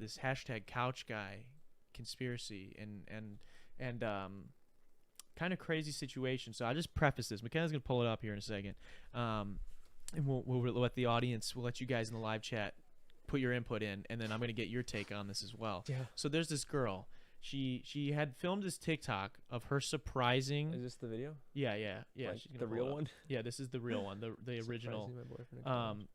this hashtag couch guy conspiracy and kind of crazy situation. So I just preface this. McKenna's gonna pull it up here in a second, and we'll let the audience, we'll let you guys in the live chat put your input in, and then I'm gonna get your take on this as well. Yeah. So there's this girl. She had filmed this TikTok of her surprising. Is this the video? Yeah. Like She's gonna the pull real it up. one? Yeah, this is the real one, the original. Surprising my boyfriend at college.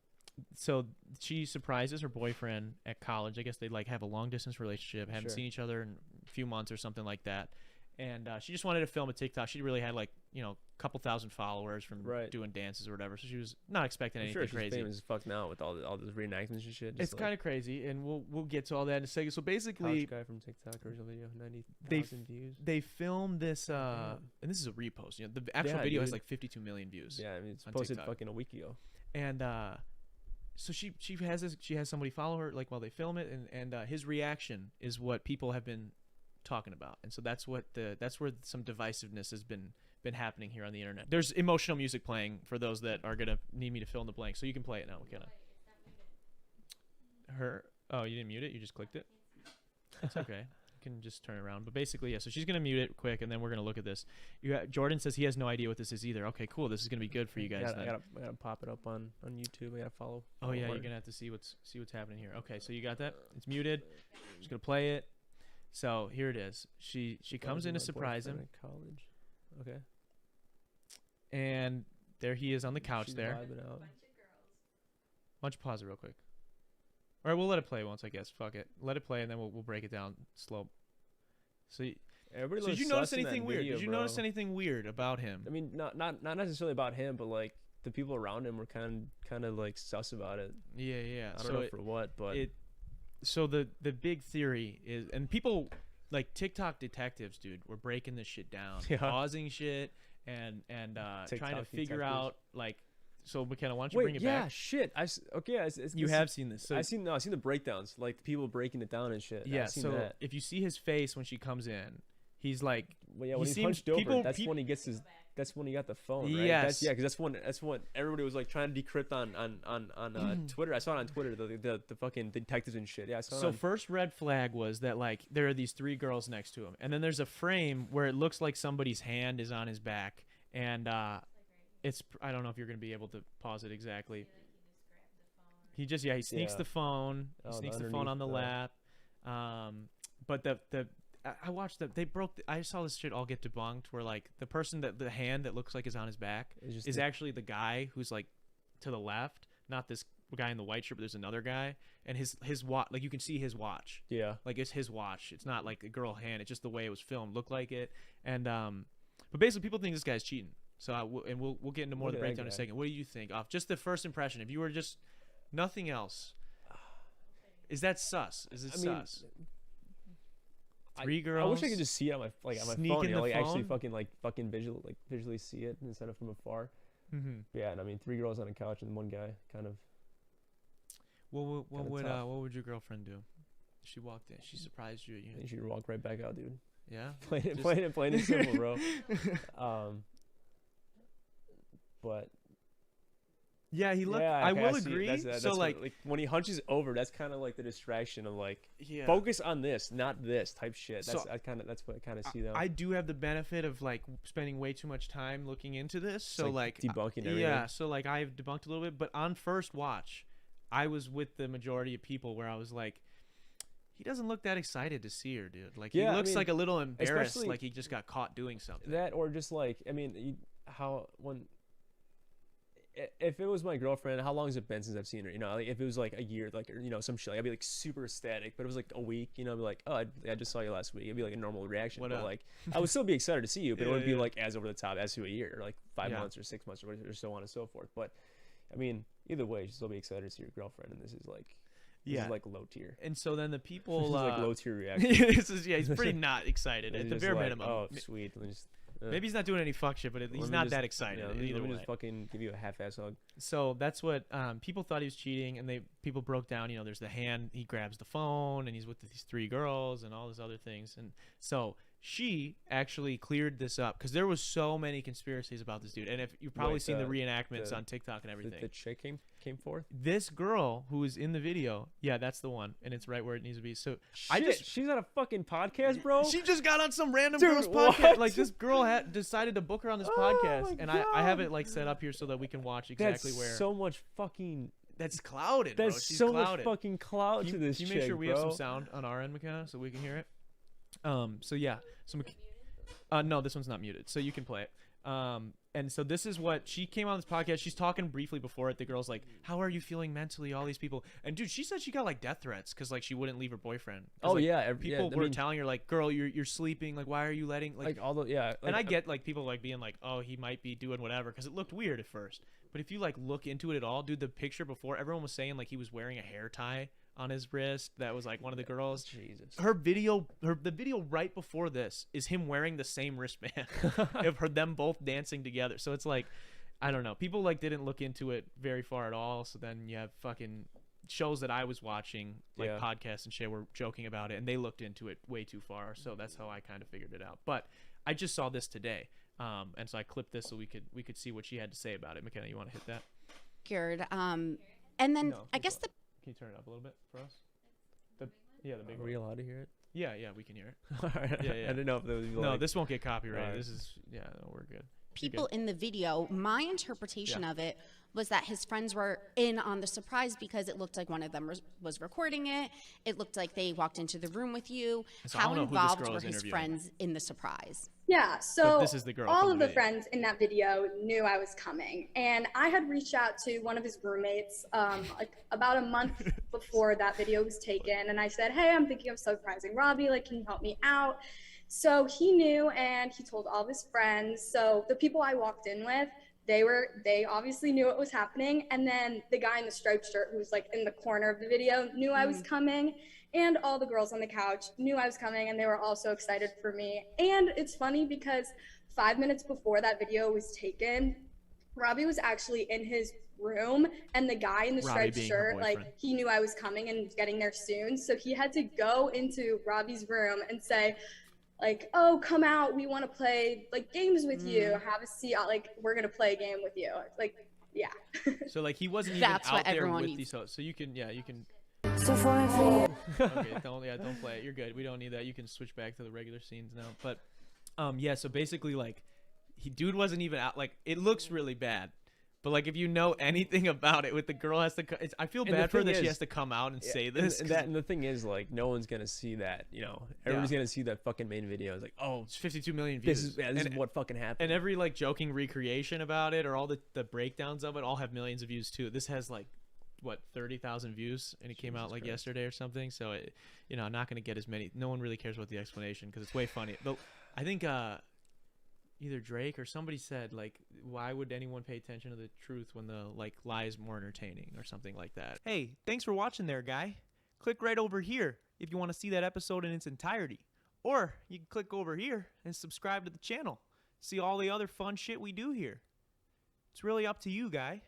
So she surprises her boyfriend at college. I guess they like have a long distance relationship, haven't Sure. seen each other in a few months or something like that. And she just wanted to film a TikTok. She really had like, you know, a couple thousand followers from Right. doing dances or whatever. So she was not expecting I'm anything sure she's crazy. famous as fuck now with all those reenactments and shit. It's kind of crazy, and we'll get to all that in a second. So couch basically, guy from TikTok original video, They 90,000 views. they filmed this, Damn. and this is a repost. You know, the actual Yeah, video has dude. like 52 million views. Yeah, I mean it's on posted TikTok. fucking a week ago. And so she has somebody follow her like while they film it, and his reaction is what people have been talking about, and so that's where some divisiveness has been happening here on the internet. There's emotional music playing for those that are gonna need me to fill in the blank, so you can play it now, McKenna. Oh, you didn't mute it, you just clicked it. It's okay. You can just turn it around. But basically, yeah, so she's gonna mute it quick, and then we're gonna look at this. Jordan says he has no idea what this is either. Okay, cool. This is gonna be good for you guys. I gotta pop it up on YouTube. I gotta follow. Oh yeah, follow you're gonna have to see what's happening here. Okay, so you got that? It's muted. Just gonna play it. So here it is. She comes in to surprise him, at college. Okay. and there he is on the couch She's there. vibing out. Why don't you pause it real quick? All right, we'll let it play once, I guess. Fuck it. Let it play, and then we'll break it down slow. So, Everybody so looks did you notice sus in that anything weird? video, Did you bro. notice anything weird about him? I mean, not necessarily about him, but like the people around him were kind of like sus about it. Yeah. I don't know for what, but So the big theory is, and people like TikTok detectives, dude, were breaking this shit down, Yeah. pausing shit, and trying to TikTok figure detectives. out like. So McKenna, why don't you bring it yeah, back? shit. You have seen this. So I've seen the breakdowns, like the people breaking it down and shit. yeah. I've seen So that. if you see his face when she comes in, he's like, Well, yeah, he when he seems- punched over, people- that's peop- when he gets his. That's when he got the phone, right? Yes. Because that's when everybody was like trying to decrypt on Twitter. I saw it on Twitter. The fucking detectives and shit. Yeah, I saw it So on, first red flag was that like there are these three girls next to him, and then there's a frame where it looks like somebody's hand is on his back, and it's I don't know if you're gonna be able to pause it exactly. He sneaks Yeah. the phone. He Oh, sneaks the phone on the underneath lap. But I watched that they broke. I saw this shit all get debunked. Where like the person that the hand that looks like is on his back It's just is the- actually the guy who's like to the left, not this guy in the white shirt. But there's another guy, and his watch, like you can see his watch. yeah. Like it's his watch. It's not like a girl hand. It's just the way it was filmed looked like it. And but basically people think this guy's cheating. So we'll get into more of the Look at that breakdown in a guy. second. What do you think off just the first impression? If you were just nothing else, is that sus? Is it sus? Three girls. I wish I could just see it on my phone. sneaking You know, the like actually phone? fucking visually see it instead of from afar. Mm-hmm. Yeah, and I mean 3 girls on a couch and one guy kind of. What Kinda tough. would your girlfriend do? She walked in. She surprised you. You should walk right back out, dude. Yeah. Plain and simple, bro. But Yeah, he looked. yeah, I okay, will see it. agree. That's So what, like when he hunches over, that's kind of like the distraction of like yeah. focus on this, not this type shit. That's So, that's what I kind of see though. I do have the benefit of like spending way too much time looking into this. It's, So like debunking everything. yeah, so like I've debunked a little bit, but on first watch, I was with the majority of people where I was like, he doesn't look that excited to see her, dude. Like Yeah, he I looks mean, like a little embarrassed, especially- like he just got caught doing something. That or just like I mean, if it was my girlfriend, how long has it been since I've seen her? You know, like if it was like a year, like or, you know, some shit, like, I'd be like super ecstatic. But it was like a week, you know, I'd be like, oh, I just saw you last week. It'd be like a normal reaction. What but up? like, I would still be excited to see you, but it Yeah, wouldn't be yeah. like as over the top as to a year, or like 5 Yeah. months or 6 months or so on and so forth. But I mean, either way, you should still be excited to see your girlfriend, and this is like like low tier. And so then the This people is like low tier reaction. this is he's pretty not excited at It's the just bare like, minimum. Oh, sweet. Let me just, Maybe he's not doing any fuck shit, but he's let me not just- that excited yeah, either let me way. just fucking give you a half-ass hug. So that's what people thought he was cheating, and people broke down. You know, there's the hand, he grabs the phone, and he's with these 3 girls, and all these other things. And so she actually cleared this up because there was so many conspiracies about this dude. And if you've probably seen the reenactments on TikTok and everything. The chick came forth? This girl who is in the video, yeah, that's the one. And it's right where it needs to be. So she's on a fucking podcast, bro? She just got on some random Dude, girl's podcast. what? Like, this girl decided to book her on this podcast. And I have it, like, set up here so that we can watch exactly where. So much fucking... That's clouded, bro. That's She's so clouded. much fucking cloud to this chick, chick, Can you make sure we bro? have some sound on our end, McKenna, so we can hear it? So yeah. No, this one's not muted, so you can play it. And so this is what she came on this podcast. She's talking briefly before it. The girl's like, "How are you feeling mentally? All these people." And dude, she said she got like death threats because like she wouldn't leave her boyfriend. Oh like, yeah, people were telling her like, "Girl, you're sleeping. Like, why are you letting like all the Like, and I get like people like being like, "Oh, he might be doing whatever," because it looked weird at first. But if you like look into it at all, dude, the picture before, everyone was saying like he was wearing a hair tie on his wrist. That was like one of the girls. Jesus. The video right before this is him wearing the same wristband of them both dancing together. So it's like, I don't know. People like didn't look into it very far at all. So then you have fucking shows that I was watching, like podcasts and shit, were joking about it, and they looked into it way too far. So that's how I kind of figured it out. But I just saw this today, and so I clipped this so we could see what she had to say about it. McKenna, you want to hit that? Cured. And then I guess Can you turn it up a little bit for us? The big Are one. we allowed to hear it? Yeah, we can hear it. All right. Yeah. I didn't know if there was No, this won't get copyrighted. Right. This is no, we're good. people in the video, my interpretation of it was that his friends were in on the surprise because it looked like one of them was recording it. It looked like they walked into the room with you. So How involved were his friends in the surprise? Yeah, so this is the girl all from of the the friends in that video knew I was coming. And I had reached out to one of his roommates like about a month before that video was taken. And I said, hey, I'm thinking of surprising Robbie. Like, can you help me out? So he knew, and he told all of his friends. So the people I walked in with, they obviously knew what was happening. And then the guy in the striped shirt who was like in the corner of the video knew I was coming. And all the girls on the couch knew I was coming, and they were all so excited for me. And it's funny because 5 minutes before that video was taken, Robbie was actually in his room, and the guy in the striped shirt, like, he knew I was coming and was getting there soon. So he had to go into Robbie's room and say, like, oh, come out, we want to play like games with you, have a seat, like, we're gonna play a game with you. Like, yeah. So like he wasn't even That's out what there everyone with needs. these. So you can So for my video. Okay, don't play it. You're good. We don't need that. You can switch back to the regular scenes now. But yeah, so basically like dude wasn't even out. Like, it looks really bad. But like, if you know anything about it, with the girl has to, I feel bad for her that she has to come out and say this. And the thing is, like, no one's gonna see that. You know, everybody's gonna see that fucking main video. It's like, oh, it's 52 million views. This is what fucking happened. And every like joking recreation about it, or all the breakdowns of it, all have millions of views too. This has like, what, 30,000 views, and it came out like yesterday or something. So it, I'm not gonna get as many. No one really cares about the explanation because it's way funny. But I think either Drake or somebody said, like, why would anyone pay attention to the truth when the like lie is more entertaining, or something like that. Hey, thanks for watching there, guy. Click right over here if you want to see that episode in its entirety, or you can click over here and subscribe to the channel. See all the other fun shit we do here. It's really up to you, guy.